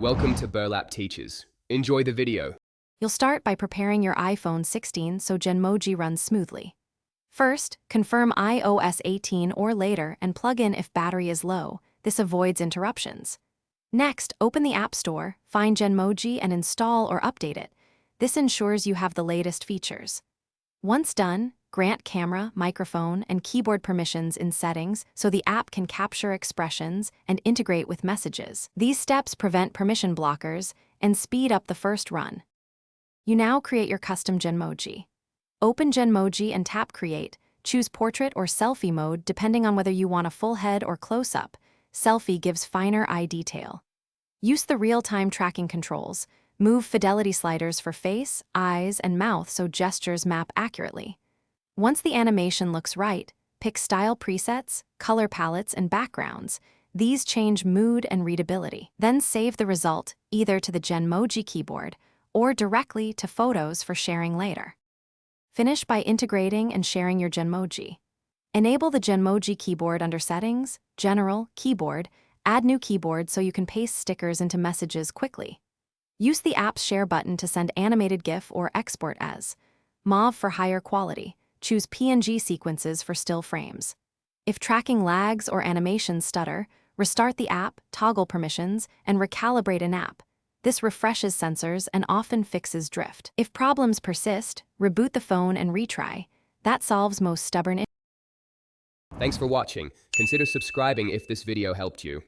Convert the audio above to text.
Welcome to Burlap Teachers. Enjoy the video. You'll start by preparing your iPhone 16 so Genmoji runs smoothly. First, confirm iOS 18 or later and plug in if battery is low. This avoids interruptions. Next, open the App Store, find Genmoji and install or update it. This ensures you have the latest features. Once done, grant camera, microphone, and keyboard permissions in settings so the app can capture expressions and integrate with messages. These steps prevent permission blockers and speed up the first run. You now create your custom Genmoji. Open Genmoji and tap Create. Choose Portrait or Selfie mode depending on whether you want a full head or close-up. Selfie gives finer eye detail. Use the real-time tracking controls. Move fidelity sliders for face, eyes, and mouth so gestures map accurately. Once the animation looks right, pick style presets, color palettes, and backgrounds. These change mood and readability. Then save the result either to the Genmoji keyboard or directly to Photos for sharing later. Finish by integrating and sharing your Genmoji. Enable the Genmoji keyboard under Settings, General, Keyboard. Add new keyboard so you can paste stickers into messages quickly. Use the app's share button to send animated GIF or export as MOV for higher quality. Choose PNG sequences for still frames. If tracking lags or animations stutter, restart the app, toggle permissions, and recalibrate an app. This refreshes sensors and often fixes drift. If problems persist, reboot the phone and retry. That solves most stubborn issues. Thanks for watching. Consider subscribing if this video helped you.